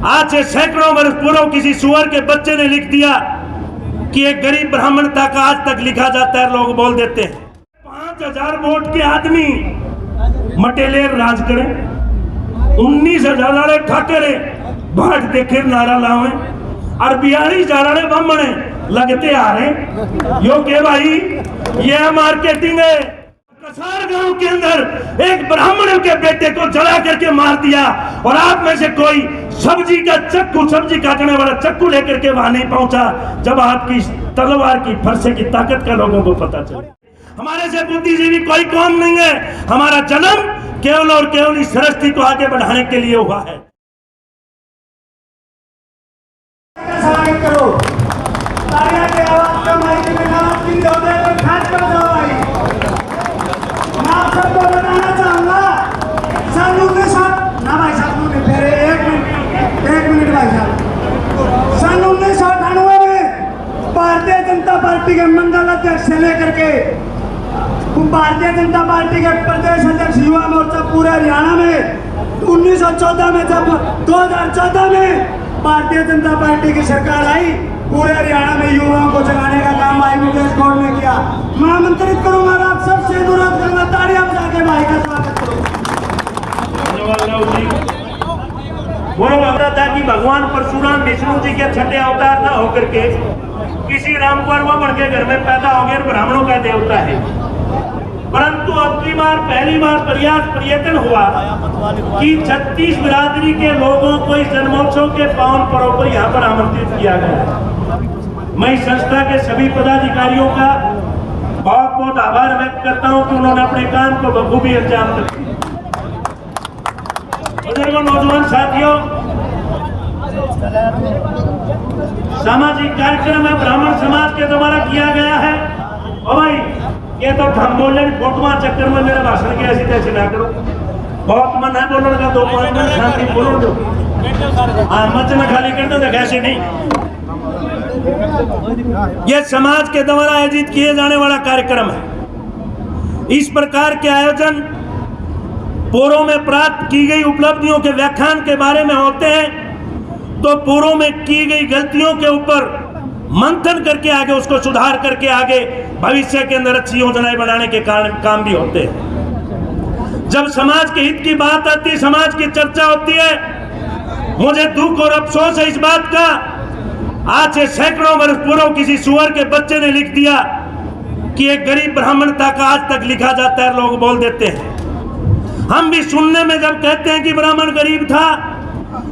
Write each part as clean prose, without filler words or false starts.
आज से सैकड़ों वर्ष पूर्व किसी सुअर के बच्चे ने लिख दिया कि एक गरीब ब्राह्मण था का आज तक लिखा जाता है, लोग बोल देते हैं। 5000 वोट के आदमी मटेलेर राज करे, 19,000 ठाकरे बाट देखे नारा लावे और 42,000 ब्राह्मणे लगते आ रहे। यो के भाई ये मार्केटिंग है। कसार गांव के अंदर एक ब्राह्मण के बेटे को जला करके मार दिया और आप में से कोई सब्जी काटने वाला चक्कू लेकर के वहां नहीं पहुंचा जब आपकी तलवार की फरसे की ताकत का लोगों को पता चला। हमारे से बुद्धिजीवी कोई कौम नहीं है। हमारा जन्म केवल और केवल इस सृष्टि को आगे बढ़ाने के लिए हुआ है। सन 1998 में भारतीय जनता पार्टी के मंडल अध्यक्ष से लेकर के भारतीय जनता पार्टी के प्रदेश अध्यक्ष युवा मोर्चा पूरे हरियाणा में 1914 में जब 2014 में भारतीय जनता पार्टी की सरकार आई, पूरे हरियाणा में युवाओं को जगाने का काम भाई मुकेश गौड़ ने किया। मैं आमंत्रित करूंगा आप सबसे अनुरोध करूंगा, तालियां बजा के भाई का स्वागत करो। वो लग था कि भगवान परशुराम विष्णु जी के छठे अवतार न होकर के किसी राम बन के घर में पैदा हो गए, ब्राह्मणों का देवता है। परंतु अब की बार पहली बार प्रयत्न हुआ कि 36 बिरादरी के लोगों को इस जन्मोत्सव के पावन पर्व पर यहाँ पर आमंत्रित किया गया। मैं इस संस्था के सभी पदाधिकारियों का बहुत बहुत आभार व्यक्त करता हूँ कि उन्होंने अपने काम को बखूबी अंजाम दिया। बुजुर्गों, नौजवान साथियों, सामाजिक कार्यक्रम है ब्राह्मण समाज के द्वारा किया गया है। और भाई ये तो हम बोल रहे फोटो चक्कर में मेरे भाषण की ऐसी तैसी ना करो। बहुत मन है बोलने का, 2-5 मिनट शांति बोलो दो। हाँ, मच में खाली कर दो, ऐसे नहीं। ये समाज के द्वारा आयोजित किए जाने वाला कार्यक्रम है। इस प्रकार के आयोजन पूर्व में प्राप्त की गई उपलब्धियों के व्याख्यान के बारे में होते हैं, तो पूर्व में की गई गलतियों के ऊपर मंथन करके आगे उसको सुधार करके आगे भविष्य के अंदर अच्छी योजनाएं बनाने के काम भी होते हैं। जब समाज के हित की बात आती है, समाज की चर्चा होती है, मुझे दुख और अफसोस है इस बात का। आज से सैकड़ों वर्ष पूर्व किसी सुअर के बच्चे ने लिख दिया कि एक गरीब ब्राह्मण था का आज तक लिखा जाता है, लोग बोल देते हैं। हम भी सुनने में जब कहते हैं कि ब्राह्मण गरीब था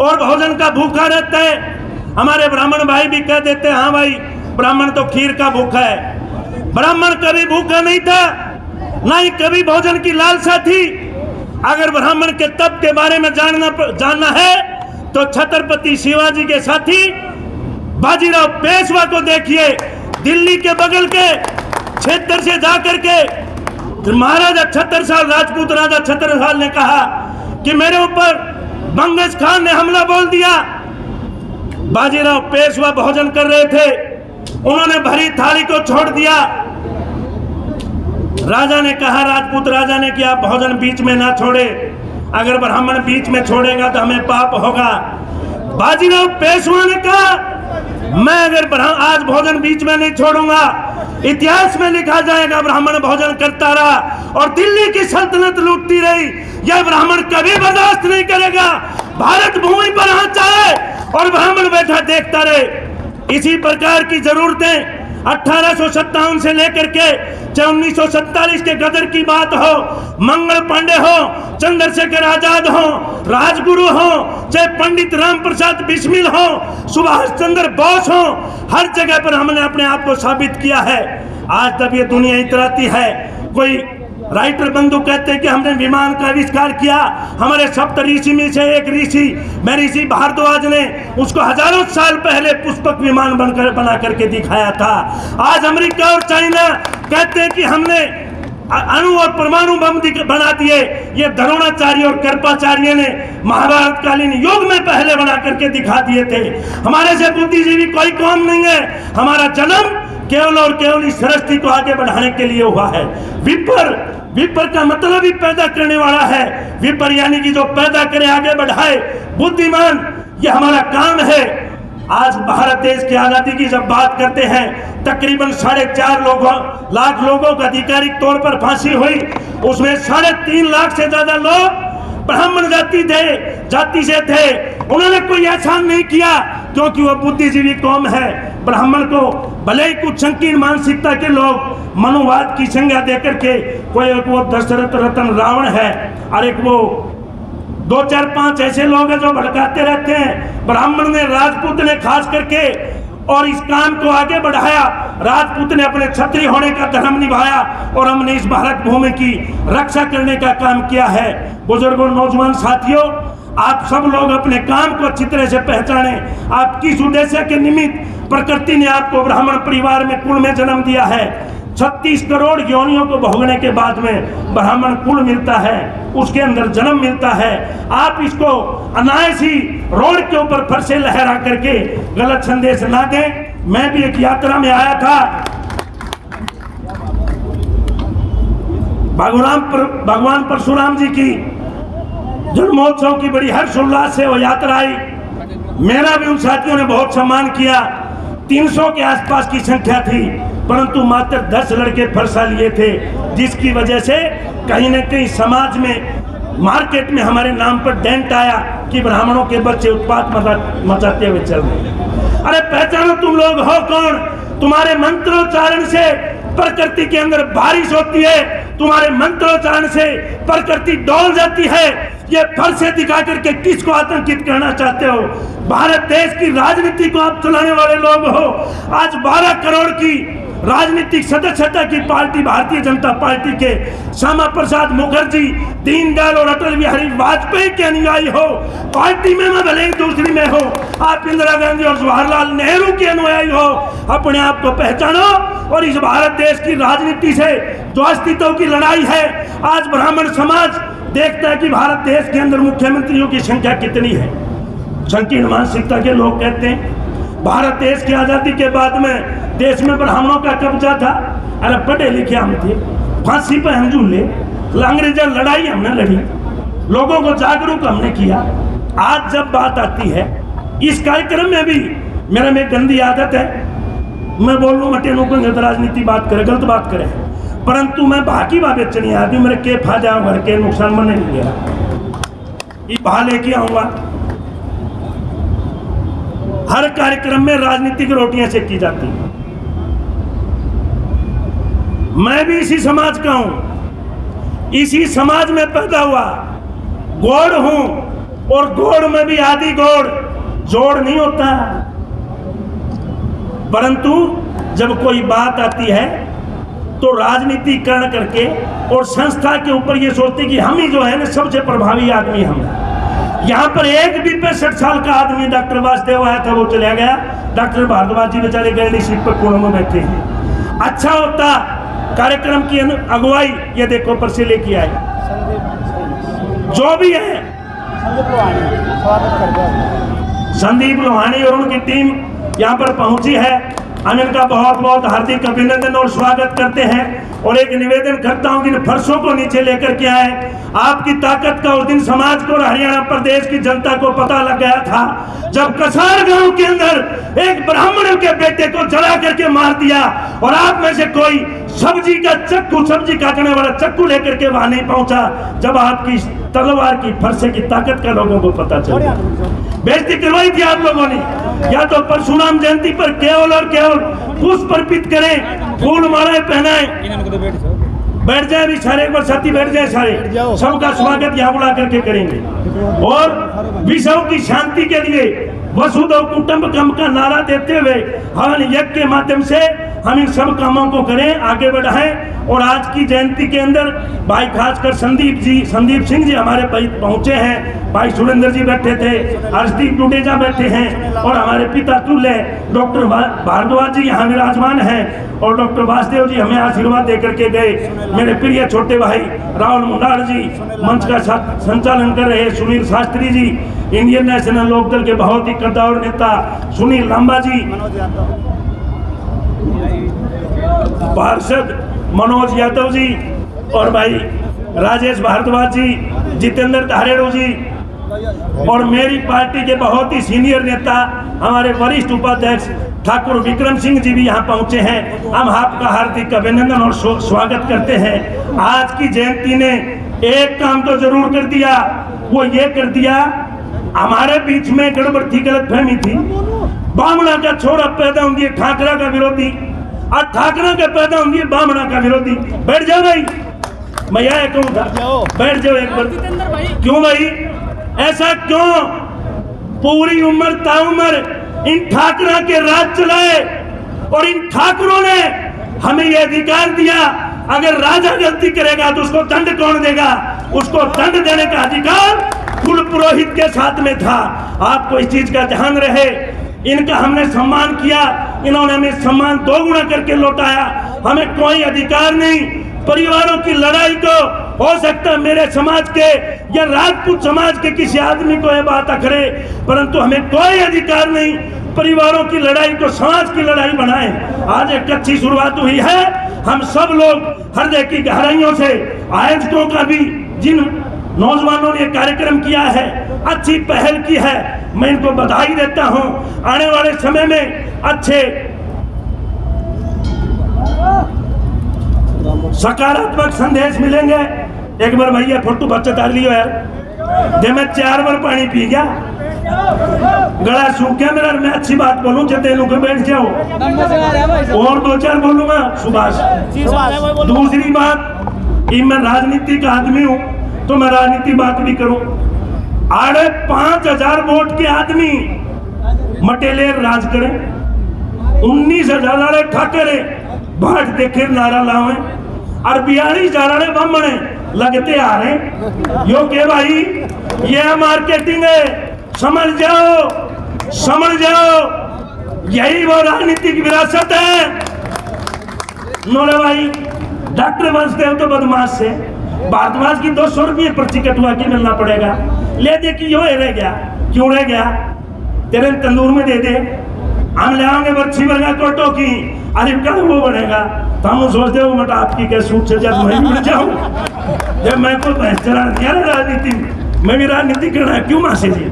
और भोजन का भूखा रहता है, हमारे ब्राह्मण भाई भी कह देते हैं हाँ भाई ब्राह्मण तो खीर का भूखा है। ब्राह्मण कभी भूखा नहीं था, ना ही कभी भोजन की लालसा थी। अगर ब्राह्मण के तप के बारे में जानना है तो छत्रपति शिवाजी के साथी बाजीराव पेशवा को देखिए। दिल्ली के बगल के क्षेत्र से जाकर के महाराजा छत्रसाल, राजपूत राजा छत्रसाल ने कहा कि मेरे ऊपर बंगश खान ने हमला बोल दिया। बाजीराव पेशवा भोजन कर रहे थे, उन्होंने भरी थाली को छोड़ दिया। राजा ने कहा, राजपूत राजा ने कि आप भोजन बीच में ना छोड़े, अगर ब्राह्मण बीच में छोड़ेगा तो हमें पाप होगा। बाजीराव पेशवा ने कहा मैं अगर आज भोजन बीच में नहीं छोड़ूंगा, इतिहास में लिखा जाएगा ब्राह्मण भोजन करता रहा और दिल्ली की सल्तनत लूटती रही। यह ब्राह्मण कभी बर्दाश्त नहीं करेगा। भारत भूमि पर हाथ चाहे और ब्राह्मण बैठा देखता रहे। इसी प्रकार की जरूरतें 1857 से लेकर के चाहे 1947 के गदर की बात हो, मंगल पांडे हो, चंद्रशेखर आजाद हो, राजगुरु हो, चाहे पंडित राम प्रसाद बिस्मिल हो, सुभाष चंद्र बोस हो, हर जगह पर हमने अपने आप को साबित किया है। आज तक ये दुनिया इतराती है। कोई राइटर बंधु कहते हैं कि हमने विमान का आविष्कार किया। हमारे सप्त ऋषि में से एक ऋषि महर्षि भारद्वाज ने उसको हजारों साल पहले पुष्पक विमान बना करके दिखाया था। आज अमेरिका और चाइना कहते हैं कि हमने अणु और परमाणु बम बना दिए। ये द्रोणाचार्य और कृपाचार्य ने महाभारत कालीन युग में पहले बना करके दिखा दिए थे। हमारे से बुद्धिजीवी कोई कौम नहीं है। हमारा जन्म केवल और केवल इस सृष्टि को आगे बढ़ाने के लिए हुआ है। विपर का मतलब ही पैदा करने वाला है। विपर यानी कि जो पैदा करे, आगे बढ़ाए। बुद्धिमान यह हमारा काम है। आज भारत देश की आजादी की जब बात करते हैं, तकरीबन 4.5 लाख लोगों को आधिकारिक तौर पर फांसी हुई, उसमें 3.5 लाख से ज्यादा लोग ब्राह्मण जाति से थे। उन्होंने कोई एहसान नहीं किया क्योंकि वह बुद्धिजीवी कौम है। ब्राह्मण को भले ही कुछ संकीर्ण मानसिकता के लोग मनोवाद की संज्ञा देकर के, कोई वो दशरथ रतन रावण है और एक वो 2 4 5 ऐसे लोग हैं जो भड़काते रहते हैं। ब्राह्मण ने, राजपूत ने खास करके और इस काम को आगे बढ़ाया। राजपूत ने अपने क्षत्रिय होने का धर्म निभाया और हमने इस भारत भूमि की रक्षा करने का काम किया है। बुजुर्गों, नौजवान साथियों, आप सब लोग अपने काम को अच्छी तरह से पहचाने। आप किस उद्देश्य के निमित्त प्रकृति ने आपको ब्राह्मण परिवार में कुल में जन्म दिया है। 36 करोड़ योनियों को भोगने के बाद में ब्राह्मण कुल मिलता है, उसके अंदर जन्म मिलता है। आप इसको अनायास ही रोड के ऊपर फरसे लहरा करके गलत संदेश ना दें। मैं भी एक यात्रा में आया था, भगवान परशुराम जी की जन्मोत्सव की बड़ी हर्षोल्लास से वो यात्रा आई। मेरा भी उन साथियों ने बहुत सम्मान किया। 300 के आसपास की संख्या थी, परंतु मात्र 10 लड़के फरसा लिए थे, जिसकी वजह से कहीं न कहीं समाज में, मार्केट में हमारे नाम पर डेंट आया कि ब्राह्मणों के बच्चे उत्पात मचाते हुए चल रहे। अरे पहचानो तुम लोग हो कौन। तुम्हारे मंत्रोच्चारण से प्रकृति के अंदर बारिश होती है, तुम्हारे मंत्रोच्चारण से प्रकृति डोल जाती है। ये फरसे दिखा करके किसको आतंकित करना चाहते हो? भारत देश की राजनीति को आप चलाने वाले लोग हो। आज 12 करोड़ की राजनीतिक सदस्यता की पार्टी भारतीय जनता पार्टी के श्यामा प्रसाद मुखर्जी, दीनदयाल और अटल बिहारी वाजपेयी के अनुयायी हो। पार्टी में मैं भले ही दूसरी में हो, आप इंदिरा गांधी और जवाहरलाल नेहरू के अनुयायी हो। अपने आप को पहचानो और इस भारत देश की राजनीति से जो अस्तित्व की लड़ाई है, आज ब्राह्मण समाज देखता है कि भारत देश के अंदर मुख्यमंत्रियों की संख्या कितनी है। संकीर्ण मानसिकता के लोग कहते हैं भारत देश की आजादी के बाद में देश में ब्राह्मणों का कब्जा था। अरे पढ़े लिखे हम थे, फांसी पे हम झूले, अंग्रेजों लड़ाई हमने लड़ी, लोगों को जागरूक हमने किया। आज जब बात आती है इस कार्यक्रम में भी, मेरा में गंदी आदत है, मैं बोल लूँ मटे गलत राजनीति बात करे, गलत बात करे, परंतु मैं बाकी बात बेचनी आती हूँ। मेरे के फायदा घर के नुकसान में नहीं गया, ये बहा लेके आऊंगा। हर कार्यक्रम में राजनीतिक रोटियां सेकी जाती। मैं भी इसी समाज का हूं, इसी समाज में पैदा हुआ, गोड़ हूं, और गोड़ में भी आदि गोड़ जोड़ नहीं होता। परंतु जब कोई बात आती है तो राजनीतिकरण करके और संस्था के ऊपर ये सोचते कि हम ही जो है ना सबसे प्रभावी आदमी हम हैं। यहाँ पर एक भी 65 साल का आदमी, डॉक्टर वासुदेव आया था, वो चला गया। डॉक्टर भारद्वाज जी बेचारे गए सीट पर कोनों में बैठे हैं। अच्छा होता कार्यक्रम की अगुवाई ये देखो पर से लेके आए, जो भी है संदीप लोहानी और उनकी टीम यहाँ पर पहुंची है। हम इनका बहुत बहुत हार्दिक अभिनंदन और स्वागत करते हैं और एक निवेदन करता हूं कि इन फर्शों को नीचे लेकर के आए। आपकी ताकत का उस दिन समाज को और हरियाणा प्रदेश की जनता को पता लग गया था जब कसार गांव के अंदर एक ब्राह्मण के बेटे को जला करके मार दिया और आप में से कोई सब्जी काटने वाला चक्कू लेकर के वहां नहीं पहुंचा। जब आपकी तलवार की फरसे की ताकत का लोगों को पता चला, बेइज्जती करवाई थी आप लोगों ने। या तो परशुराम जयंती पर केवल और केवल पुष्प अर्पित करें, फूल मालाएं पहनाएं, बैठ जाए भी सारे, एक बार साथी बैठ जाए सारे, सबका स्वागत यहाँ बुला करके करेंगे। और विश्व की शांति के लिए वसुधैव कुटुंबकम का नारा देते हुए हवन यज्ञ के माध्यम से हम इन सब कामों को करें, आगे बढ़ाएं। और आज की जयंती के अंदर भाई खासकर संदीप सिंह जी हमारे पहुंचे हैं, भाई सुरेंद्र जी बैठे थे, हर्षदीप डुडेजा बैठे हैं और हमारे पिता तुल्य डॉक्टर भारद्वाज जी यहाँ विराजमान हैं और डॉक्टर वासुदेव जी हमें आशीर्वाद दे करके गए। मेरे प्रिय छोटे भाई राहुल मुंडार जी मंच का संचालन कर रहे, सुनील शास्त्री जी इंडियन नेशनल लोकदल के बहुत ही कद्दावर नेता, सुनील लांबा जी, पार्षद मनोज यादव जी और भाई राजेश भारद्वाज जी, जितेंद्र धारेड़ू जी, और मेरी पार्टी के बहुत ही सीनियर नेता हमारे वरिष्ठ उपाध्यक्ष ठाकुर विक्रम सिंह जी भी यहाँ पहुँचे हैं। हम आपका हार्दिक अभिनंदन और स्वागत करते हैं। आज की जयंती ने एक काम तो जरूर कर दिया, वो ये कर दिया, हमारे बीच में गड़बड़ थी, गलतफहमी थी। बामणा का छोरा पैदा होंगी ठाकरा का विरोधी, और ठाकरा का पैदा होंगी बामणा का विरोधी। बैठ जाओ भाई, मैं यह कहूँगा, बैठ जाओ एक बार। क्यों भाई, ऐसा क्यों? पूरी उम्र ताउम्र इन ठाकरा के राज चलाए और इन ठाकुरों ने हमें यह अधिकार दिया, अगर राजा गलती करेगा तो उसको दंड कौन देगा? उसको दंड देने का अधिकार कुल पुरोहित के साथ में था। आपको इस चीज का ध्यान रहे। इनका हमने सम्मान किया, इन्होंने हमें सम्मान दोगुना करके लौटाया। हमें कोई अधिकार नहीं परिवारों की लड़ाई को। हो सकता है मेरे समाज के या राजपूत समाज के किसी आदमी को यह बात अखरे, परंतु हमें कोई अधिकार नहीं परिवारों की लड़ाई को समाज की लड़ाई बनाए। आज एक अच्छी शुरुआत हुई है। हम सब लोग हृदय की गहराइयों से आयोजकों का भी, जिन नौजवानों ने कार्यक्रम किया है, अच्छी पहल की है, मैं इनको बधाई देता हूं। आने वाले समय में अच्छे सकारात्मक संदेश मिलेंगे। एक बार भैया फोटो बच्चा डाल लियो यार, जब मैं 4 बार पानी पी गया, गला सूख गया मेरा। मैं अच्छी बात बोलूं जते लोग बैठ जाओ, और 2-4 बोलूंगा सुभाष। दूसरी बात, मैं राजनीतिक आदमी हूं तो मैं राजनीति बात भी करूं। 5,000 वोट के आदमी मटेले राज करें, 19,000 ठाकरे बाट देखे नारा लावे, और 42,000 बामणे लगते आ रहे। यो के भाई, ये मार्केटिंग है, समझ जाओ, समझ जाओ, यही वो राजनीतिक विरासत है। नोरे भाई, डॉक्टर वासुदेव तो बदमाश से भारद्वाज की 200 रुपये पर्ची कटवा के मिलना पड़ेगा। ले दे कि यो रह गया, क्यों रह गया? तेरे तंदूर में दे दे, हम ले आएंगे बर्छी वर्गा कोटो की, अरे कल वो बनेगा। तो हम सोचते हो मत आपकी क्या सूट से जब मैं मिल जाऊं, जब मैं कोई भैंस चला दिया ना राजनीति में, मैं भी राजनीति करना है, क्यों मासे जी?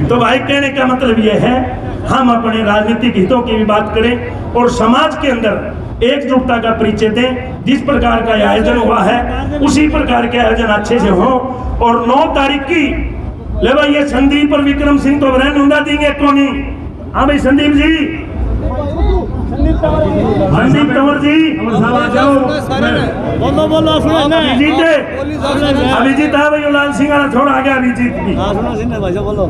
तो भाई कहने का मतलब ये है, हम अपने राजनीतिक हितों की भी बात करें और समाज के अंदर एकजुटता का परिचय दें। जिस प्रकार का आयोजन हुआ है उसी प्रकार के आयोजन अच्छे से हो। और 9 तारीख की ले भाई, ये संदीप और विक्रम सिंह तो बहन देंगे कौन ही? हाँ भाई संदीप जी, संदीप तंवर जी, बोलो अभिजीत है भाई, लाल सिंह थोड़ा आ गया अभिजीत भी।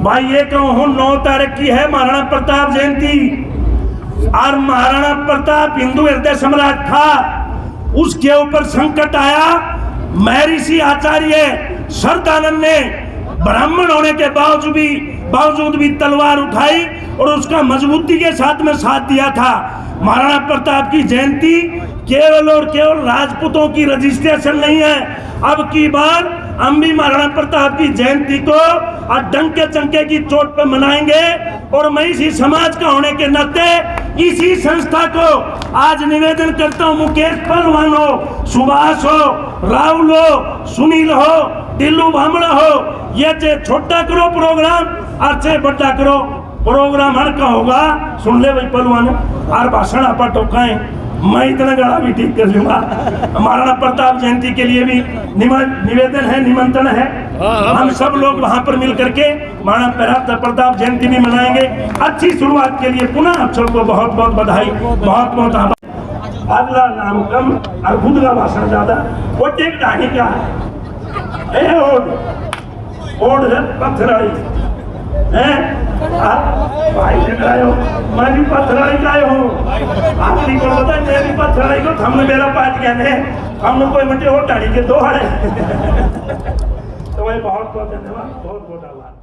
भाई ये कहूँ 9 तारीख की है महाराणा प्रताप जयंती, और महाराणा प्रताप हिंदू हृदय सम्राट था। उसके ऊपर संकट आया, महर्षि आचार्य शरदानंद ने ब्राह्मण होने के बावजूद भी तलवार उठाई और उसका मजबूती के साथ में साथ दिया था। महाराणा प्रताप की जयंती केवल और केवल राजपूतों की रजिस्ट्रेशन नहीं है। अब की बार हम भी महाराणा प्रताप की जयंती को डंके चंके की चोट पर मनाएंगे। और मैं इसी समाज का होने के नाते इसी संस्था को आज निवेदन करता हूँ, मुकेश पहलवान हो, सुभाष हो, राहुल हो, सुनील हो, दिल्लू भामड़ा हो, ये चे छोटा करो प्रोग्राम और चे बड़ा करो प्रोग्राम। हर का होगा सुन ले भाई पहलवान, और भाषण आपा टोकाएं, मैं इतना गला भी ठीक कर लूंगा। महाराणा प्रताप जयंती के लिए भी निवेदन है, निमंत्रण है। हम सब लोग वहां पर मिल करके महाराणा प्रताप जयंती भी मनाएंगे। अच्छी शुरुआत के लिए पुनः आप सबको बहुत बहुत बधाई, बहुत बहुत आभार। अगला नाम कम और खुद का भाषण ज्यादा, वो टेक ढाणी का है। ओढ़ पत्थराई है भाई, मैं भी पत्थराई का हूँ। आखिरी को पता है, मैं भी पत्थराई को हमने मेरा पाट गया है, हमने कोई मटे और डाली के 2 है। तो भाई बहुत बहुत धन्यवाद, बहुत बहुत आभार।